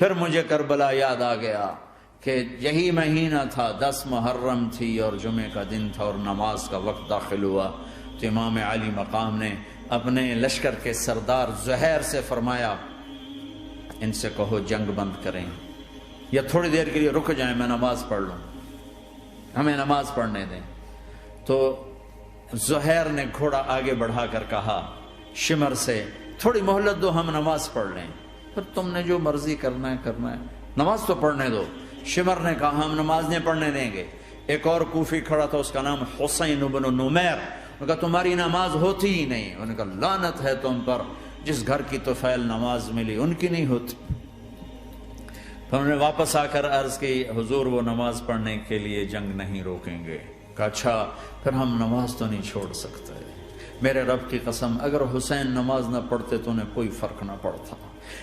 پھر مجھے کربلا یاد آ گیا کہ یہی مہینہ تھا، 10 محرم تھی اور جمعے کا دن تھا اور نماز کا وقت داخل ہوا، تو امام علی مقام نے اپنے لشکر کے سردار زہیر سے فرمایا ان سے کہو جنگ بند کریں یا تھوڑی دیر کے لیے رک جائیں، میں نماز پڑھ لوں، ہمیں نماز پڑھنے دیں۔ تو زہیر نے گھوڑا آگے بڑھا کر کہا شمر سے تھوڑی مہلت دو، ہم نماز پڑھ لیں، پھر تم نے جو مرضی کرنا ہے، نماز تو پڑھنے دو۔ شمر نے کہا ہم نماز نہیں پڑھنے دیں گے۔ ایک اور کوفی کھڑا تھا، اس کا نام حسین بن نمیر، انہوں نے کہا تمہاری نماز ہوتی ہی نہیں۔ انہوں نے کہا لعنت ہے تم پر، جس گھر کی طفیل نماز ملی ان کی نہیں ہوتی۔ پھر انہوں نے واپس آ کر عرض کی حضور وہ نماز پڑھنے کے لیے جنگ نہیں روکیں گے۔ کہا اچھا پھر ہم نماز تو نہیں چھوڑ سکتے۔ میرے رب کی قسم اگر حسین نماز نہ پڑھتے تو انہیں کوئی فرق نہ پڑتا،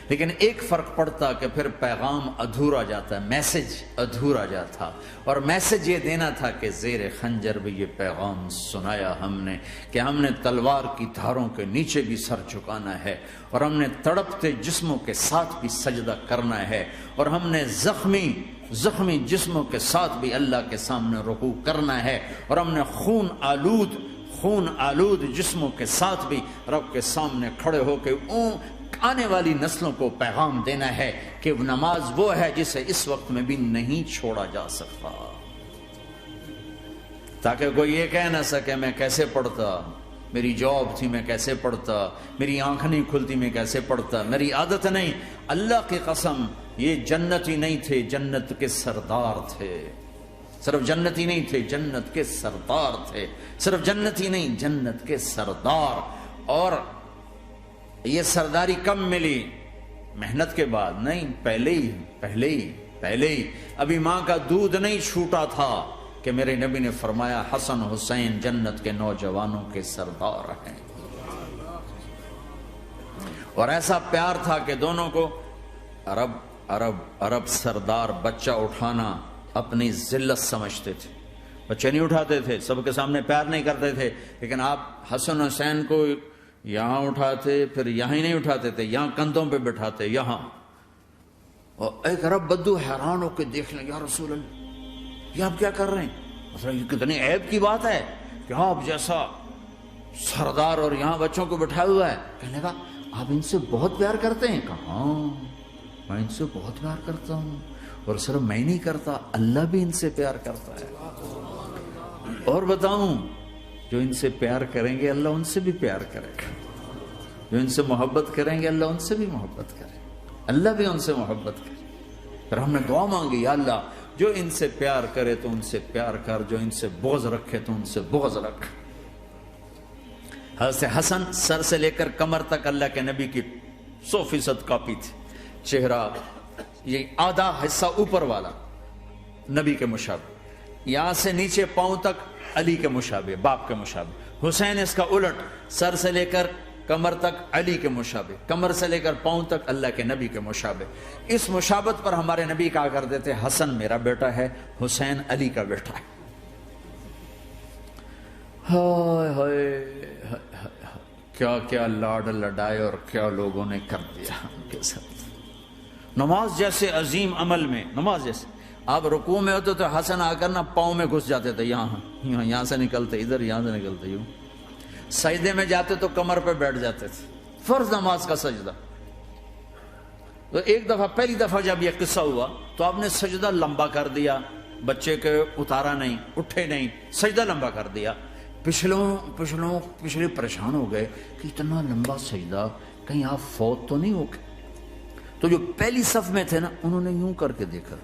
لیکن ایک فرق پڑتا کہ پھر پیغام ادھورا جاتا، میسج ادھورا جاتا، اور میسج یہ دینا تھا کہ زیر خنجر بھی یہ پیغام سنایا ہم نے کہ ہم نے تلوار کی دھاروں کے نیچے بھی سر جھکانا ہے، اور ہم نے تڑپتے جسموں کے ساتھ بھی سجدہ کرنا ہے، اور ہم نے زخمی جسموں کے ساتھ بھی اللہ کے سامنے رکوع کرنا ہے، اور ہم نے خون آلود جسموں کے ساتھ بھی رب کے سامنے کھڑے ہو کے آنے والی نسلوں کو پیغام دینا ہے کہ نماز وہ ہے جسے اس وقت میں بھی نہیں چھوڑا جا سکتا، تاکہ کوئی یہ کہہ نہ سکے میں کیسے پڑھتا، میری جاب تھی میں کیسے پڑھتا، میری آنکھ نہیں کھلتی میں کیسے پڑھتا، میری عادت نہیں۔ اللہ کی قسم یہ جنتی نہیں تھے، جنت کے سردار تھے، صرف جنتی نہیں تھے، جنت کے سردار تھے، صرف جنتی نہیں جنت کے سردار۔ اور یہ سرداری کب ملی؟ محنت کے بعد نہیں، پہلے ہی ابھی ماں کا دودھ نہیں چھوٹا تھا کہ میرے نبی نے فرمایا حسن حسین جنت کے نوجوانوں کے سردار ہیں، اور ایسا پیار تھا کہ دونوں کو عرب سردار بچہ اٹھانا اپنی ذلت سمجھتے تھے، بچے نہیں اٹھاتے تھے، سب کے سامنے پیار نہیں کرتے تھے، لیکن آپ حسن حسین کو یہاں اٹھاتے، پھر یہاں ہی نہیں اٹھاتے تھے، یہاں کندھوں پہ بٹھاتے، یہاں۔ اور ایک عرب بدو حیران ہو کے دیکھ لیں، یا رسول اللہ یہ آپ کیا کر رہے ہیں؟ مثلا یہ کتنی عیب کی بات ہے کہ آپ جیسا سردار اور یہاں بچوں کو بٹھایا ہوا ہے۔ کہنے لگا آپ ان سے بہت پیار کرتے ہیں؟ کہا ہاں میں ان سے بہت پیار کرتا ہوں، اور صرف میں نہیں کرتا، اللہ بھی ان سے پیار کرتا ہے۔ اور بتاؤں جو ان سے پیار کریں گے اللہ ان سے بھی پیار کرے گا، جو ان سے محبت کریں گے اللہ ان سے بھی محبت کرے گا، اللہ بھی ان سے محبت کرے۔ پھر ہم نے دعا مانگی یا اللہ جو ان سے پیار کرے تو ان سے پیار کر، جو ان سے بغض رکھے تو ان سے بغض رکھ۔ حضرت حسن سر سے لے کر کمر تک اللہ کے نبی کی 100% کاپی تھی، چہرہ یہ آدھا حصہ اوپر والا نبی کے مشابہ، یہاں سے نیچے پاؤں تک علی کے مشابہ، باپ کے مشابہ۔ حسین اس کا الٹ، سر سے لے کر کمر تک علی کے مشابہ، کمر سے لے کر پاؤں تک اللہ کے نبی کے مشابہ۔ اس مشابہت پر ہمارے نبی کہا کرتے تھے حسن میرا بیٹا ہے، حسین علی کا بیٹا ہے۔ ہائے ہائے کیا کیا لاڈ لڈائے اور کیا لوگوں نے کر دیا ان کے ساتھ۔ نماز جیسے عظیم عمل میں، نماز جیسے آپ رکوع میں ہوتے تو حسن آ کر نا پاؤں میں گھس جاتے تھے، یہاں سے نکلتے ادھر، یہاں سے نکلتے یوں۔ سجدے میں جاتے تو کمر پہ بیٹھ جاتے تھے، فرض نماز کا سجدہ۔ تو ایک دفعہ پہلی دفعہ جب یہ قصہ ہوا تو آپ نے سجدہ لمبا کر دیا، بچے کے اتارا نہیں، اٹھے نہیں، سجدہ لمبا کر دیا۔ پچھلے پریشان ہو گئے کہ اتنا لمبا سجدہ کہیں آپ فوت تو نہیں ہو گئے۔ تو جو پہلی صف میں تھے نا انہوں نے یوں کر کے دیکھا،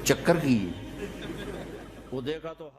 چکر کی وہ دیکھا تو